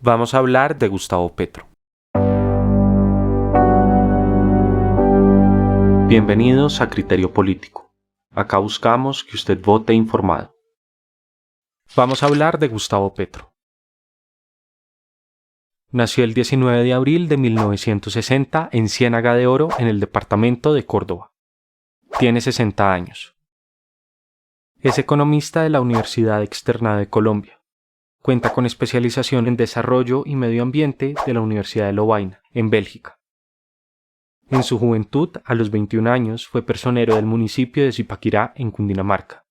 Vamos a hablar de Gustavo Petro. Bienvenidos a Criterio Político. Acá buscamos que usted vote informado. Vamos a hablar de Gustavo Petro. Nació el 19 de abril de 1960 en Ciénaga de Oro, en el departamento de Córdoba. Tiene 60 años. Es economista de la Universidad Externada de Colombia. Cuenta con especialización en Desarrollo y Medio Ambiente de la Universidad de Lovaina, en Bélgica. En su juventud, a los 21 años, fue personero del municipio de Zipaquirá, en Cundinamarca.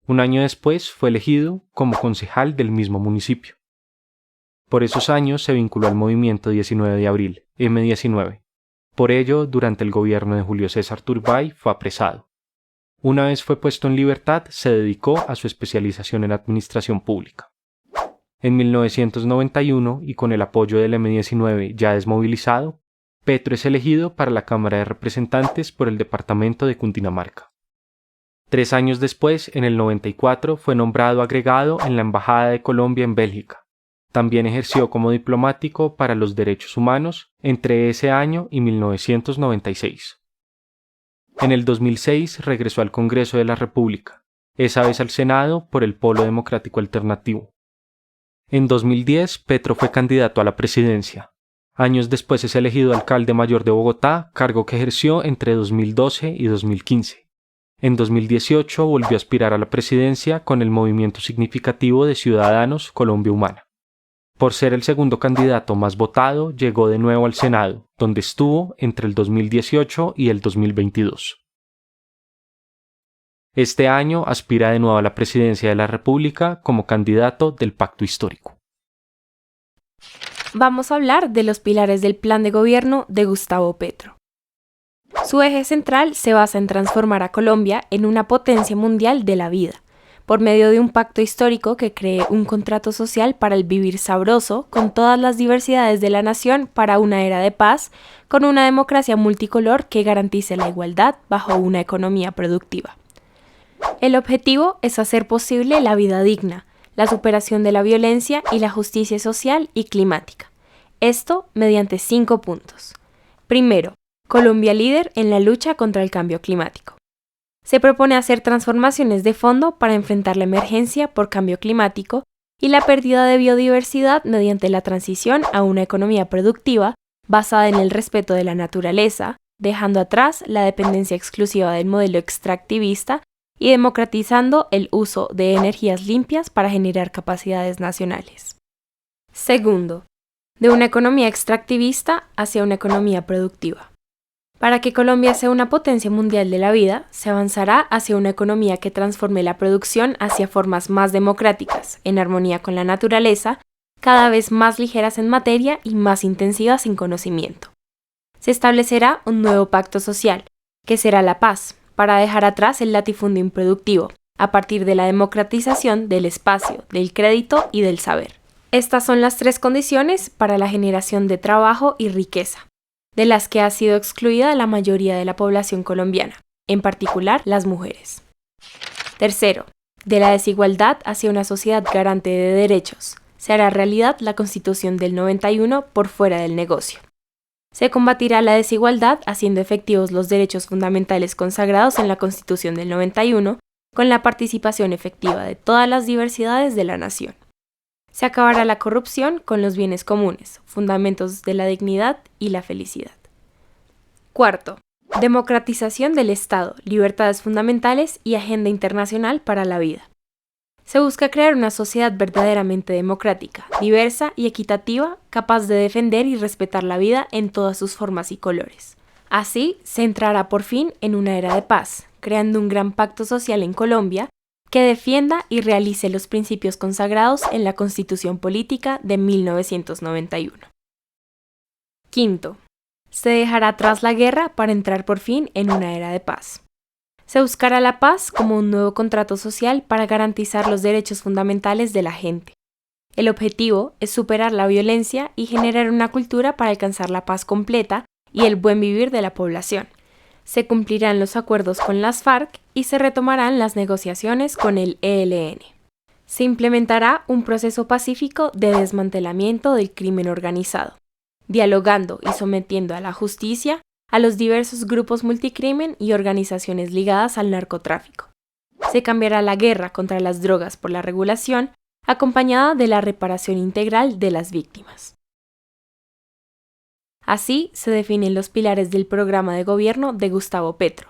Un año después fue elegido como concejal del mismo municipio. Por esos años se vinculó al movimiento 19 de abril, M19. Por ello, durante el gobierno de Julio César Turbay fue apresado. Una vez fue puesto en libertad, se dedicó a su especialización en administración pública. En 1991, y con el apoyo del M19 ya desmovilizado, Petro es elegido para la Cámara de Representantes por el departamento de Cundinamarca. 3 años después, en el 94, fue nombrado agregado en la Embajada de Colombia en Bélgica. También ejerció como diplomático para los derechos humanos entre ese año y 1996. En el 2006 regresó al Congreso de la República, esa vez al Senado por el Polo Democrático Alternativo. En 2010, Petro fue candidato a la presidencia. Años después es elegido alcalde mayor de Bogotá, cargo que ejerció entre 2012 y 2015. En 2018 volvió a aspirar a la presidencia con el movimiento significativo de Ciudadanos Colombia Humana. Por ser el segundo candidato más votado, llegó de nuevo al Senado, donde estuvo entre el 2018 y el 2022. Este año aspira de nuevo a la presidencia de la República como candidato del Pacto Histórico. Vamos a hablar de los pilares del plan de gobierno de Gustavo Petro. Su eje central se basa en transformar a Colombia en una potencia mundial de la vida, por medio de un pacto histórico que cree un contrato social para el vivir sabroso con todas las diversidades de la nación para una era de paz, con una democracia multicolor que garantice la igualdad bajo una economía productiva. El objetivo es hacer posible la vida digna, la superación de la violencia y la justicia social y climática. Esto mediante 5 puntos. Primero, Colombia líder en la lucha contra el cambio climático. Se propone hacer transformaciones de fondo para enfrentar la emergencia por cambio climático y la pérdida de biodiversidad mediante la transición a una economía productiva basada en el respeto de la naturaleza, dejando atrás la dependencia exclusiva del modelo extractivista y democratizando el uso de energías limpias para generar capacidades nacionales. Segundo, de una economía extractivista hacia una economía productiva. Para que Colombia sea una potencia mundial de la vida, se avanzará hacia una economía que transforme la producción hacia formas más democráticas, en armonía con la naturaleza, cada vez más ligeras en materia y más intensivas en conocimiento. Se establecerá un nuevo pacto social, que será la paz, para dejar atrás el latifundio improductivo, a partir de la democratización del espacio, del crédito y del saber. Estas son las 3 condiciones para la generación de trabajo y riqueza, de las que ha sido excluida la mayoría de la población colombiana, en particular las mujeres. Tercero, de la desigualdad hacia una sociedad garante de derechos. Se hará realidad la Constitución del 91 por fuera del negocio. Se combatirá la desigualdad haciendo efectivos los derechos fundamentales consagrados en la Constitución del 91 con la participación efectiva de todas las diversidades de la nación. Se acabará la corrupción con los bienes comunes, fundamentos de la dignidad y la felicidad. Cuarto, democratización del Estado, libertades fundamentales y agenda internacional para la vida. Se busca crear una sociedad verdaderamente democrática, diversa y equitativa, capaz de defender y respetar la vida en todas sus formas y colores. Así, se entrará por fin en una era de paz, creando un gran pacto social en Colombia que defienda y realice los principios consagrados en la Constitución Política de 1991. Quinto, se dejará atrás la guerra para entrar por fin en una era de paz. Se buscará la paz como un nuevo contrato social para garantizar los derechos fundamentales de la gente. El objetivo es superar la violencia y generar una cultura para alcanzar la paz completa y el buen vivir de la población. Se cumplirán los acuerdos con las FARC y se retomarán las negociaciones con el ELN. Se implementará un proceso pacífico de desmantelamiento del crimen organizado, dialogando y sometiendo a la justicia a los diversos grupos multicrimen y organizaciones ligadas al narcotráfico. Se cambiará la guerra contra las drogas por la regulación, acompañada de la reparación integral de las víctimas. Así se definen los pilares del programa de gobierno de Gustavo Petro.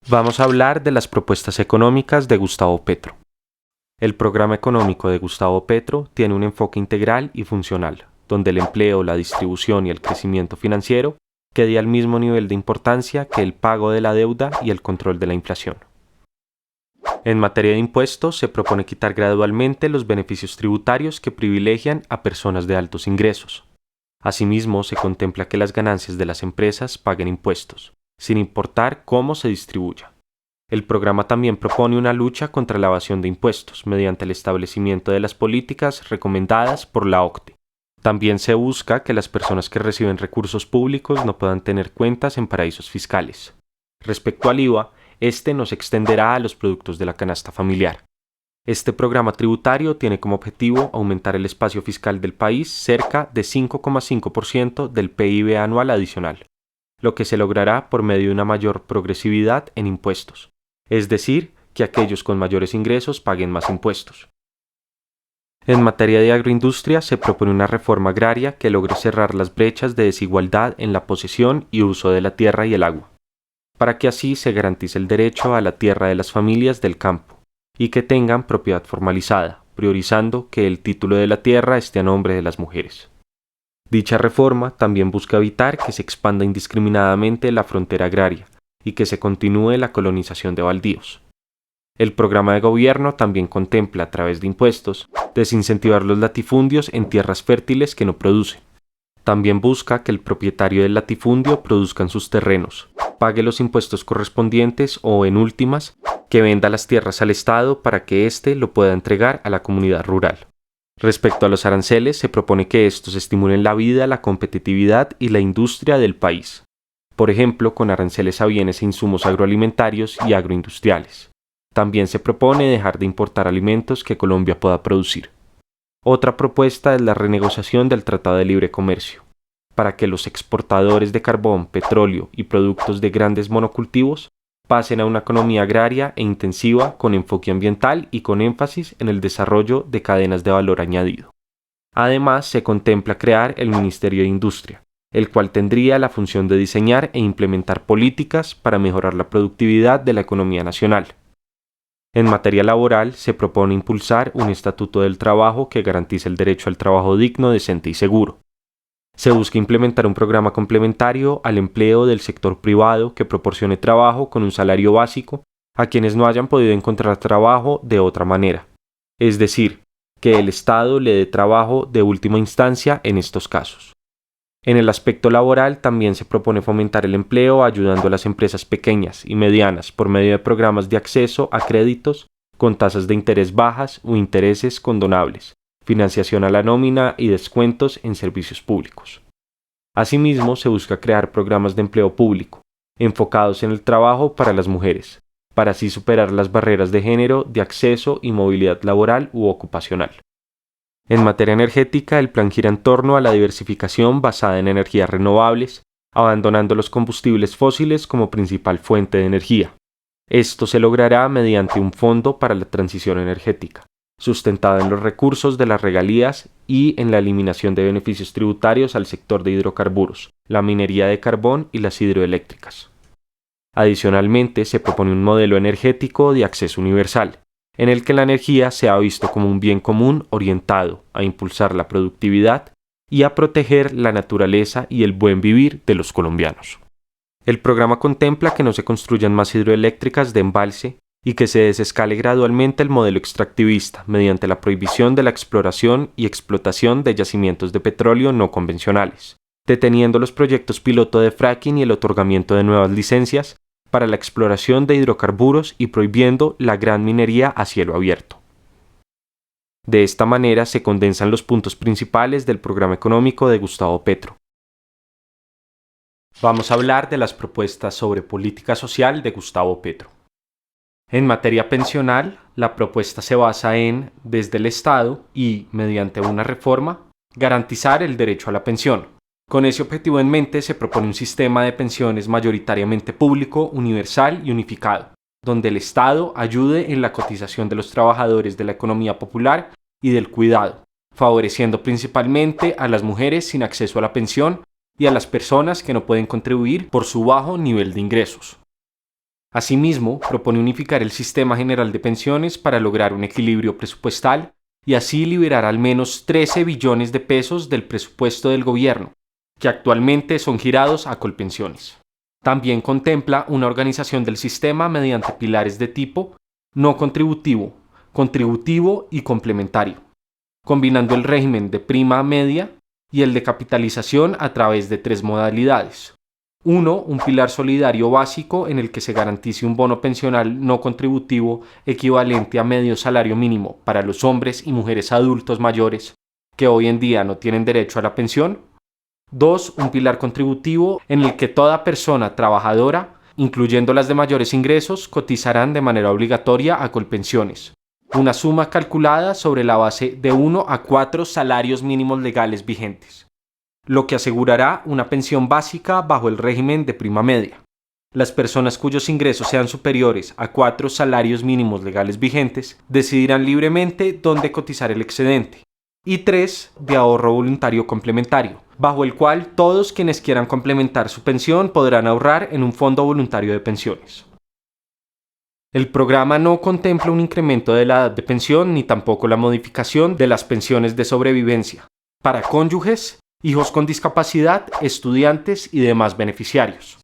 Vamos a hablar de las propuestas económicas de Gustavo Petro. El programa económico de Gustavo Petro tiene un enfoque integral y funcional, donde el empleo, la distribución y el crecimiento financiero quede al mismo nivel de importancia que el pago de la deuda y el control de la inflación. En materia de impuestos, se propone quitar gradualmente los beneficios tributarios que privilegian a personas de altos ingresos. Asimismo, se contempla que las ganancias de las empresas paguen impuestos, sin importar cómo se distribuya. El programa también propone una lucha contra la evasión de impuestos mediante el establecimiento de las políticas recomendadas por la OCDE. También se busca que las personas que reciben recursos públicos no puedan tener cuentas en paraísos fiscales. Respecto al IVA, este no se extenderá a los productos de la canasta familiar. Este programa tributario tiene como objetivo aumentar el espacio fiscal del país cerca de 5,5% del PIB anual adicional, lo que se logrará por medio de una mayor progresividad en impuestos, es decir, que aquellos con mayores ingresos paguen más impuestos. En materia de agroindustria se propone una reforma agraria que logre cerrar las brechas de desigualdad en la posesión y uso de la tierra y el agua, para que así se garantice el derecho a la tierra de las familias del campo y que tengan propiedad formalizada, priorizando que el título de la tierra esté a nombre de las mujeres. Dicha reforma también busca evitar que se expanda indiscriminadamente la frontera agraria y que se continúe la colonización de baldíos. El programa de gobierno también contempla, a través de impuestos, desincentivar los latifundios en tierras fértiles que no producen. También busca que el propietario del latifundio produzca en sus terrenos, pague los impuestos correspondientes o, en últimas, que venda las tierras al Estado para que éste lo pueda entregar a la comunidad rural. Respecto a los aranceles, se propone que estos estimulen la vida, la competitividad y la industria del país, por ejemplo, con aranceles a bienes e insumos agroalimentarios y agroindustriales. También se propone dejar de importar alimentos que Colombia pueda producir. Otra propuesta es la renegociación del Tratado de Libre Comercio, para que los exportadores de carbón, petróleo y productos de grandes monocultivos pasen a una economía agraria e intensiva con enfoque ambiental y con énfasis en el desarrollo de cadenas de valor añadido. Además, se contempla crear el Ministerio de Industria, el cual tendría la función de diseñar e implementar políticas para mejorar la productividad de la economía nacional. En materia laboral, se propone impulsar un estatuto del trabajo que garantice el derecho al trabajo digno, decente y seguro. Se busca implementar un programa complementario al empleo del sector privado que proporcione trabajo con un salario básico a quienes no hayan podido encontrar trabajo de otra manera, es decir, que el Estado le dé trabajo de última instancia en estos casos. En el aspecto laboral también se propone fomentar el empleo ayudando a las empresas pequeñas y medianas por medio de programas de acceso a créditos con tasas de interés bajas o intereses condonables, financiación a la nómina y descuentos en servicios públicos. Asimismo, se busca crear programas de empleo público, enfocados en el trabajo para las mujeres, para así superar las barreras de género, de acceso y movilidad laboral u ocupacional. En materia energética, el plan gira en torno a la diversificación basada en energías renovables, abandonando los combustibles fósiles como principal fuente de energía. Esto se logrará mediante un fondo para la transición energética, sustentado en los recursos de las regalías y en la eliminación de beneficios tributarios al sector de hidrocarburos, la minería de carbón y las hidroeléctricas. Adicionalmente, se propone un modelo energético de acceso universal, en el que la energía sea visto como un bien común orientado a impulsar la productividad y a proteger la naturaleza y el buen vivir de los colombianos. El programa contempla que no se construyan más hidroeléctricas de embalse y que se desescale gradualmente el modelo extractivista mediante la prohibición de la exploración y explotación de yacimientos de petróleo no convencionales, deteniendo los proyectos piloto de fracking y el otorgamiento de nuevas licencias para la exploración de hidrocarburos y prohibiendo la gran minería a cielo abierto. De esta manera se condensan los puntos principales del programa económico de Gustavo Petro. Vamos a hablar de las propuestas sobre política social de Gustavo Petro. En materia pensional, la propuesta se basa en, desde el Estado y, mediante una reforma, garantizar el derecho a la pensión. Con ese objetivo en mente se propone un sistema de pensiones mayoritariamente público, universal y unificado, donde el Estado ayude en la cotización de los trabajadores de la economía popular y del cuidado, favoreciendo principalmente a las mujeres sin acceso a la pensión y a las personas que no pueden contribuir por su bajo nivel de ingresos. Asimismo, propone unificar el sistema general de pensiones para lograr un equilibrio presupuestal y así liberar al menos 13 billones de pesos del presupuesto del gobierno, que actualmente son girados a Colpensiones. También contempla una organización del sistema mediante pilares de tipo no contributivo, contributivo y complementario, combinando el régimen de prima media y el de capitalización a través de 3 modalidades. 1. Un pilar solidario básico en el que se garantice un bono pensional no contributivo equivalente a medio salario mínimo para los hombres y mujeres adultos mayores que hoy en día no tienen derecho a la pensión. 2. Un pilar contributivo en el que toda persona trabajadora, incluyendo las de mayores ingresos, cotizarán de manera obligatoria a Colpensiones, una suma calculada sobre la base de 1 a 4 salarios mínimos legales vigentes, lo que asegurará una pensión básica bajo el régimen de prima media. Las personas cuyos ingresos sean superiores a 4 salarios mínimos legales vigentes decidirán libremente dónde cotizar el excedente. Y 3. De ahorro voluntario complementario, bajo el cual todos quienes quieran complementar su pensión podrán ahorrar en un fondo voluntario de pensiones. El programa no contempla un incremento de la edad de pensión ni tampoco la modificación de las pensiones de sobrevivencia para cónyuges, hijos con discapacidad, estudiantes y demás beneficiarios.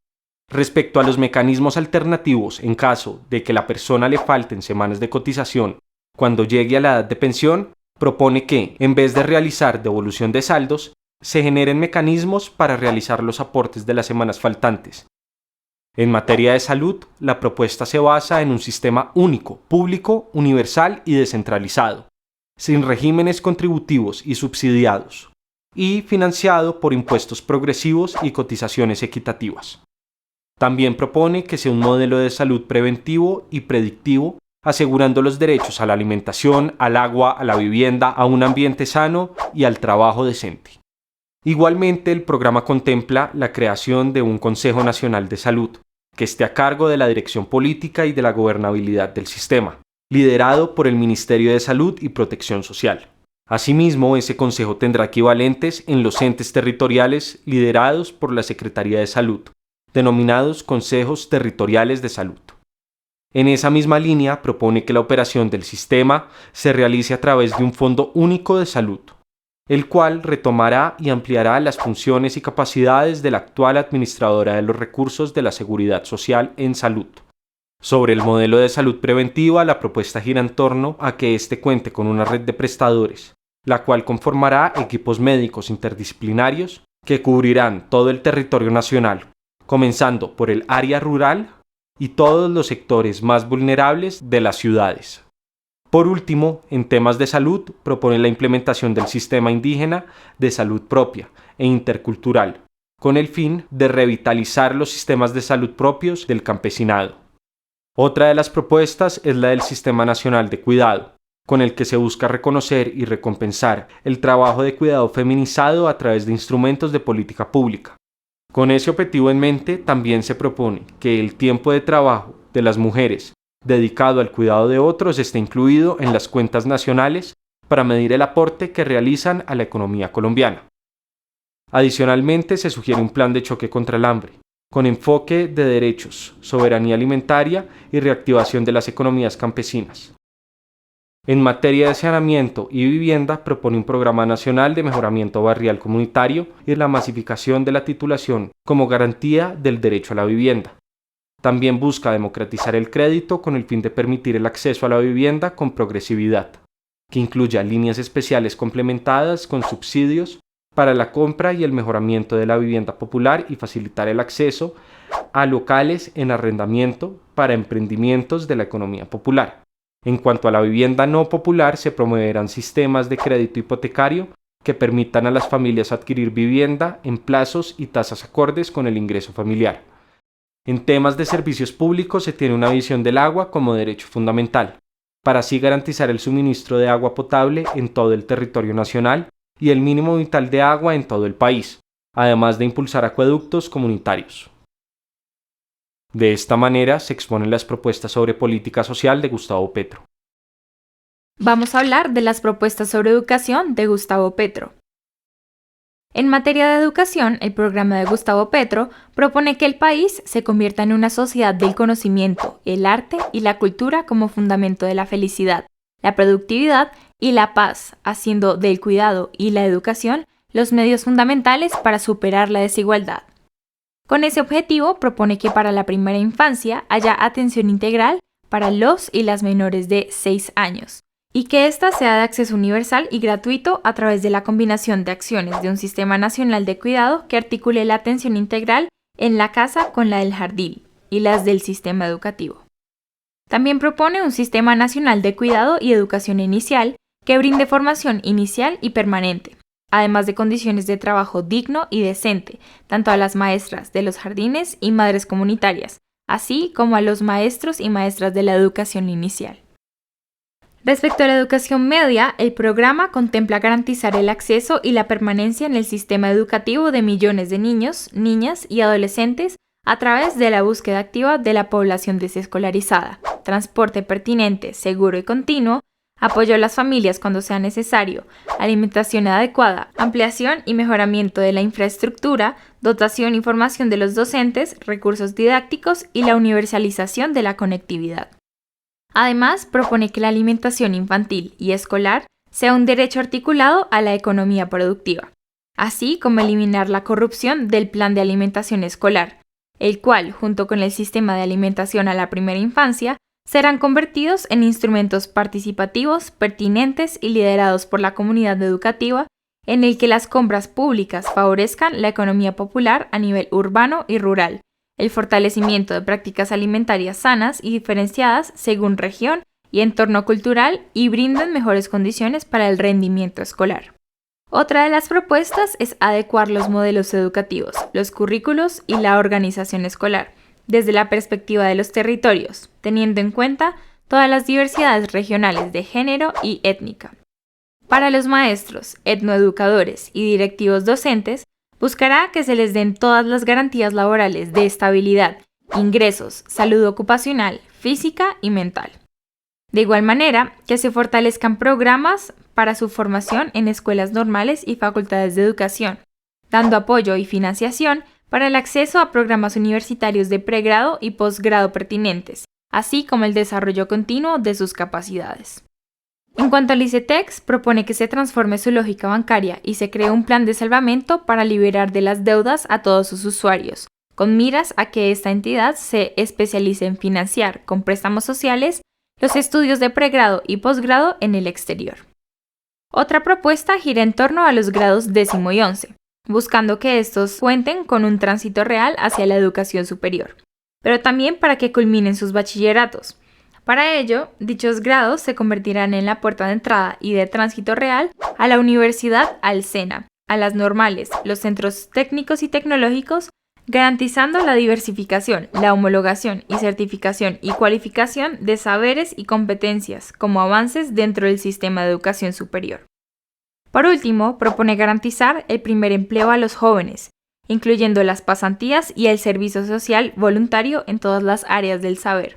Respecto a los mecanismos alternativos en caso de que la persona le falten semanas de cotización cuando llegue a la edad de pensión, propone que, en vez de realizar devolución de saldos, se generen mecanismos para realizar los aportes de las semanas faltantes. En materia de salud, la propuesta se basa en un sistema único, público, universal y descentralizado, sin regímenes contributivos y subsidiados, y financiado por impuestos progresivos y cotizaciones equitativas. También propone que sea un modelo de salud preventivo y predictivo, asegurando los derechos a la alimentación, al agua, a la vivienda, a un ambiente sano y al trabajo decente. Igualmente, el programa contempla la creación de un Consejo Nacional de Salud, que esté a cargo de la dirección política y de la gobernabilidad del sistema, liderado por el Ministerio de Salud y Protección Social. Asimismo, ese consejo tendrá equivalentes en los entes territoriales liderados por la Secretaría de Salud, denominados Consejos Territoriales de Salud. En esa misma línea, propone que la operación del sistema se realice a través de un Fondo Único de Salud, el cual retomará y ampliará las funciones y capacidades de la actual administradora de los recursos de la Seguridad Social en salud. Sobre el modelo de salud preventiva, la propuesta gira en torno a que éste cuente con una red de prestadores, la cual conformará equipos médicos interdisciplinarios que cubrirán todo el territorio nacional, comenzando por el área rural y todos los sectores más vulnerables de las ciudades. Por último, en temas de salud, propone la implementación del sistema indígena de salud propia e intercultural, con el fin de revitalizar los sistemas de salud propios del campesinado. Otra de las propuestas es la del Sistema Nacional de Cuidado, con el que se busca reconocer y recompensar el trabajo de cuidado feminizado a través de instrumentos de política pública. Con ese objetivo en mente, también se propone que el tiempo de trabajo de las mujeres dedicado al cuidado de otros esté incluido en las cuentas nacionales para medir el aporte que realizan a la economía colombiana. Adicionalmente, se sugiere un plan de choque contra el hambre, con enfoque de derechos, soberanía alimentaria y reactivación de las economías campesinas. En materia de saneamiento y vivienda, propone un programa nacional de mejoramiento barrial comunitario y la masificación de la titulación como garantía del derecho a la vivienda. También busca democratizar el crédito con el fin de permitir el acceso a la vivienda con progresividad, que incluya líneas especiales complementadas con subsidios para la compra y el mejoramiento de la vivienda popular y facilitar el acceso a locales en arrendamiento para emprendimientos de la economía popular. En cuanto a la vivienda no popular, se promoverán sistemas de crédito hipotecario que permitan a las familias adquirir vivienda en plazos y tasas acordes con el ingreso familiar. En temas de servicios públicos se tiene una visión del agua como derecho fundamental, para así garantizar el suministro de agua potable en todo el territorio nacional y el mínimo vital de agua en todo el país, además de impulsar acueductos comunitarios. De esta manera se exponen las propuestas sobre política social de Gustavo Petro. Vamos a hablar de las propuestas sobre educación de Gustavo Petro. En materia de educación, el programa de Gustavo Petro propone que el país se convierta en una sociedad del conocimiento, el arte y la cultura como fundamento de la felicidad, la productividad y la paz, haciendo del cuidado y la educación los medios fundamentales para superar la desigualdad. Con ese objetivo, propone que para la primera infancia haya atención integral para los y las menores de 6 años, y que ésta sea de acceso universal y gratuito a través de la combinación de acciones de un sistema nacional de cuidado que articule la atención integral en la casa con la del jardín y las del sistema educativo. También propone un sistema nacional de cuidado y educación inicial que brinde formación inicial y permanente, además de condiciones de trabajo digno y decente, tanto a las maestras de los jardines y madres comunitarias, así como a los maestros y maestras de la educación inicial. Respecto a la educación media, el programa contempla garantizar el acceso y la permanencia en el sistema educativo de millones de niños, niñas y adolescentes a través de la búsqueda activa de la población desescolarizada, transporte pertinente, seguro y continuo, apoyo a las familias cuando sea necesario, alimentación adecuada, ampliación y mejoramiento de la infraestructura, dotación y formación de los docentes, recursos didácticos y la universalización de la conectividad. Además, propone que la alimentación infantil y escolar sea un derecho articulado a la economía productiva, así como eliminar la corrupción del plan de alimentación escolar, el cual, junto con el sistema de alimentación a la primera infancia, serán convertidos en instrumentos participativos, pertinentes y liderados por la comunidad educativa, en el que las compras públicas favorezcan la economía popular a nivel urbano y rural, el fortalecimiento de prácticas alimentarias sanas y diferenciadas según región y entorno cultural y brinden mejores condiciones para el rendimiento escolar. Otra de las propuestas es adecuar los modelos educativos, los currículos y la organización escolar, desde la perspectiva de los territorios, teniendo en cuenta todas las diversidades regionales de género y étnica. Para los maestros, etnoeducadores y directivos docentes, buscará que se les den todas las garantías laborales de estabilidad, ingresos, salud ocupacional, física y mental. De igual manera, que se fortalezcan programas para su formación en escuelas normales y facultades de educación, dando apoyo y financiación para el acceso a programas universitarios de pregrado y posgrado pertinentes, así como el desarrollo continuo de sus capacidades. En cuanto al ICETEX, propone que se transforme su lógica bancaria y se cree un plan de salvamento para liberar de las deudas a todos sus usuarios, con miras a que esta entidad se especialice en financiar con préstamos sociales los estudios de pregrado y posgrado en el exterior. Otra propuesta gira en torno a los grados 10º y 11, buscando que estos cuenten con un tránsito real hacia la educación superior, pero también para que culminen sus bachilleratos. Para ello, dichos grados se convertirán en la puerta de entrada y de tránsito real a la universidad al SENA, a las normales, los centros técnicos y tecnológicos, garantizando la diversificación, la homologación y certificación y cualificación de saberes y competencias como avances dentro del sistema de educación superior. Por último, propone garantizar el primer empleo a los jóvenes, incluyendo las pasantías y el servicio social voluntario en todas las áreas del saber.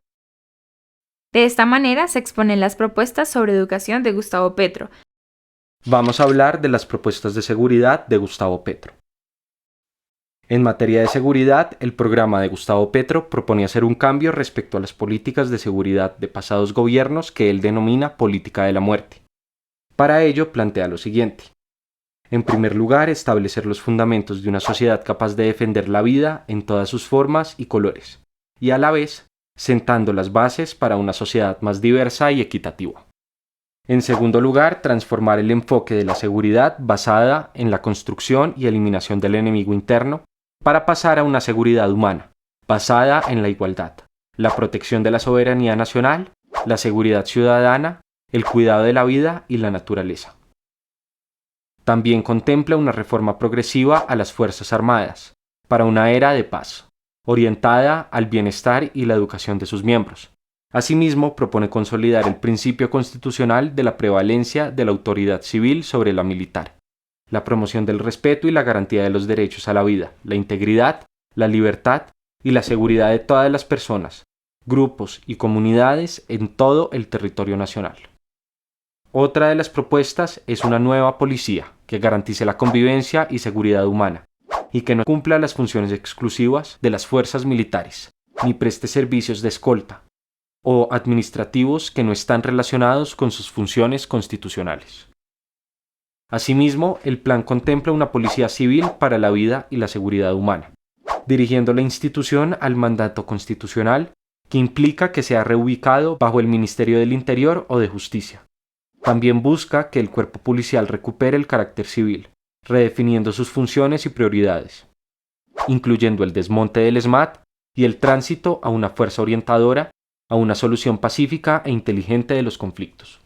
De esta manera se exponen las propuestas sobre educación de Gustavo Petro. Vamos a hablar de las propuestas de seguridad de Gustavo Petro. En materia de seguridad, el programa de Gustavo Petro propone hacer un cambio respecto a las políticas de seguridad de pasados gobiernos que él denomina política de la muerte. Para ello, plantea lo siguiente. En primer lugar, establecer los fundamentos de una sociedad capaz de defender la vida en todas sus formas y colores, y a la vez, sentando las bases para una sociedad más diversa y equitativa. En segundo lugar, transformar el enfoque de la seguridad basada en la construcción y eliminación del enemigo interno para pasar a una seguridad humana, basada en la igualdad, la protección de la soberanía nacional, la seguridad ciudadana, el cuidado de la vida y la naturaleza. También contempla una reforma progresiva a las Fuerzas Armadas, para una era de paz, orientada al bienestar y la educación de sus miembros. Asimismo, propone consolidar el principio constitucional de la prevalencia de la autoridad civil sobre la militar, la promoción del respeto y la garantía de los derechos a la vida, la integridad, la libertad y la seguridad de todas las personas, grupos y comunidades en todo el territorio nacional. Otra de las propuestas es una nueva policía que garantice la convivencia y seguridad humana y que no cumpla las funciones exclusivas de las fuerzas militares, ni preste servicios de escolta o administrativos que no están relacionados con sus funciones constitucionales. Asimismo, el plan contempla una policía civil para la vida y la seguridad humana, dirigiendo la institución al mandato constitucional, que implica que sea reubicado bajo el Ministerio del Interior o de Justicia. También busca que el cuerpo policial recupere el carácter civil, redefiniendo sus funciones y prioridades, incluyendo el desmonte del ESMAD y el tránsito a una fuerza orientadora a una solución pacífica e inteligente de los conflictos.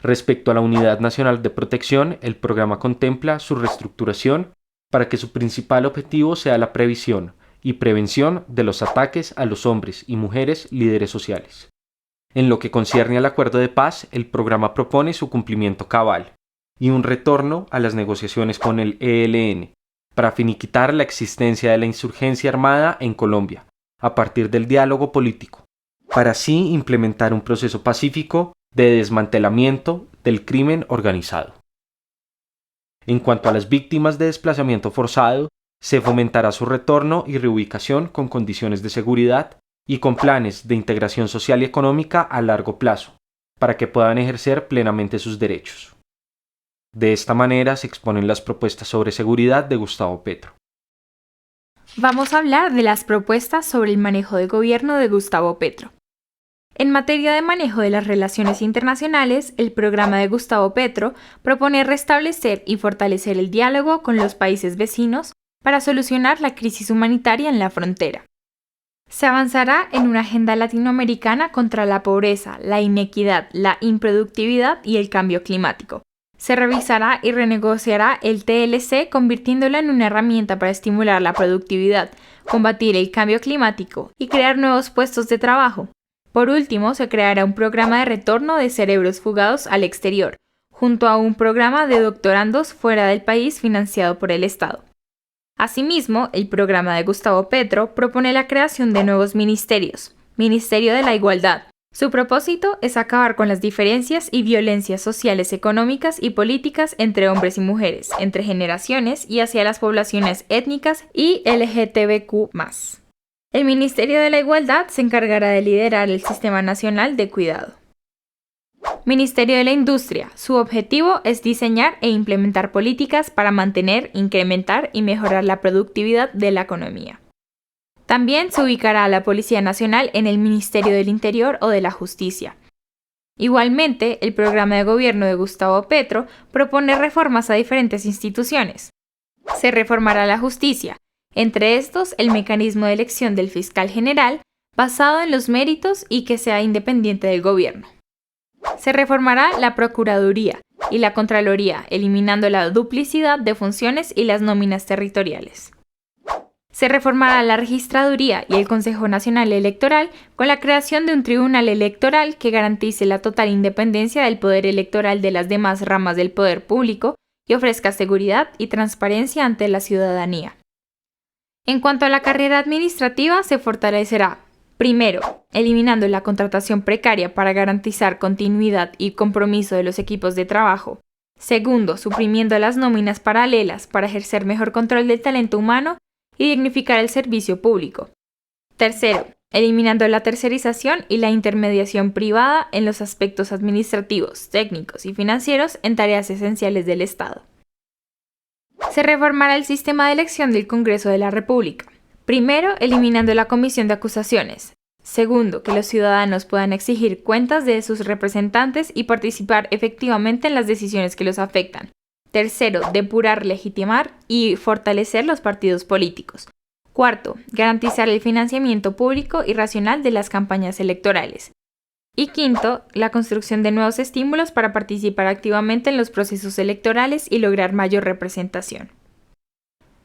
Respecto a la Unidad Nacional de Protección, el programa contempla su reestructuración para que su principal objetivo sea la previsión y prevención de los ataques a los hombres y mujeres líderes sociales. En lo que concierne al acuerdo de paz, el programa propone su cumplimiento cabal y un retorno a las negociaciones con el ELN para finiquitar la existencia de la insurgencia armada en Colombia a partir del diálogo político, para así implementar un proceso pacífico de desmantelamiento del crimen organizado. En cuanto a las víctimas de desplazamiento forzado, se fomentará su retorno y reubicación con condiciones de seguridad y con planes de integración social y económica a largo plazo, para que puedan ejercer plenamente sus derechos. De esta manera se exponen las propuestas sobre seguridad de Gustavo Petro. Vamos a hablar de las propuestas sobre el manejo de gobierno de Gustavo Petro. En materia de manejo de las relaciones internacionales, el programa de Gustavo Petro propone restablecer y fortalecer el diálogo con los países vecinos para solucionar la crisis humanitaria en la frontera. Se avanzará en una agenda latinoamericana contra la pobreza, la inequidad, la improductividad y el cambio climático. Se revisará y renegociará el TLC, convirtiéndolo en una herramienta para estimular la productividad, combatir el cambio climático y crear nuevos puestos de trabajo. Por último, se creará un programa de retorno de cerebros fugados al exterior, junto a un programa de doctorandos fuera del país financiado por el Estado. Asimismo, el programa de Gustavo Petro propone la creación de nuevos ministerios. Ministerio de la Igualdad. Su propósito es acabar con las diferencias y violencias sociales, económicas y políticas entre hombres y mujeres, entre generaciones y hacia las poblaciones étnicas y LGTBQ+. El Ministerio de la Igualdad se encargará de liderar el Sistema Nacional de Cuidado. Ministerio de la Industria. Su objetivo es diseñar e implementar políticas para mantener, incrementar y mejorar la productividad de la economía. También se ubicará a la Policía Nacional en el Ministerio del Interior o de la Justicia. Igualmente, el programa de gobierno de Gustavo Petro propone reformas a diferentes instituciones. Se reformará la justicia, entre estos el mecanismo de elección del fiscal general, basado en los méritos y que sea independiente del gobierno. Se reformará la Procuraduría y la Contraloría, eliminando la duplicidad de funciones y las nóminas territoriales. Se reformará la Registraduría y el Consejo Nacional Electoral con la creación de un tribunal electoral que garantice la total independencia del poder electoral de las demás ramas del poder público y ofrezca seguridad y transparencia ante la ciudadanía. En cuanto a la carrera administrativa, se fortalecerá, primero, eliminando la contratación precaria para garantizar continuidad y compromiso de los equipos de trabajo. Segundo, suprimiendo las nóminas paralelas para ejercer mejor control del talento humano y dignificar el servicio público. Tercero, eliminando la tercerización y la intermediación privada en los aspectos administrativos, técnicos y financieros en tareas esenciales del Estado. Se reformará el sistema de elección del Congreso de la República. Primero, eliminando la comisión de acusaciones. Segundo, que los ciudadanos puedan exigir cuentas de sus representantes y participar efectivamente en las decisiones que los afectan. Tercero, depurar, legitimar y fortalecer los partidos políticos. Cuarto, garantizar el financiamiento público y racional de las campañas electorales. Y quinto, la construcción de nuevos estímulos para participar activamente en los procesos electorales y lograr mayor representación.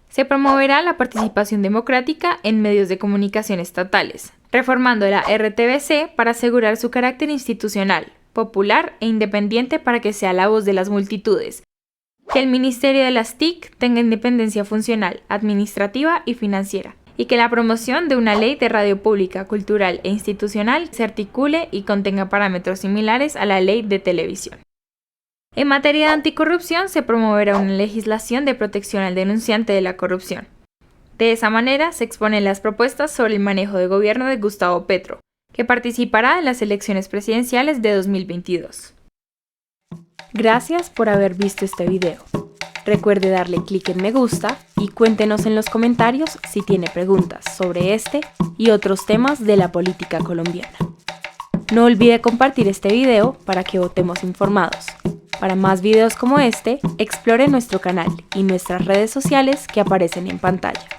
Se promoverá la participación democrática en medios de comunicación estatales, reformando la RTBC para asegurar su carácter institucional, popular e independiente para que sea la voz de las multitudes. Que el Ministerio de las TIC tenga independencia funcional, administrativa y financiera, y que la promoción de una ley de radio pública, cultural e institucional se articule y contenga parámetros similares a la ley de televisión. En materia de anticorrupción se promoverá una legislación de protección al denunciante de la corrupción. De esa manera se exponen las propuestas sobre el manejo de gobierno de Gustavo Petro, que participará en las elecciones presidenciales de 2022. Gracias por haber visto este video. Recuerde darle clic en me gusta y cuéntenos en los comentarios si tiene preguntas sobre este y otros temas de la política colombiana. No olvide compartir este video para que votemos informados. Para más videos como este, explore nuestro canal y nuestras redes sociales que aparecen en pantalla.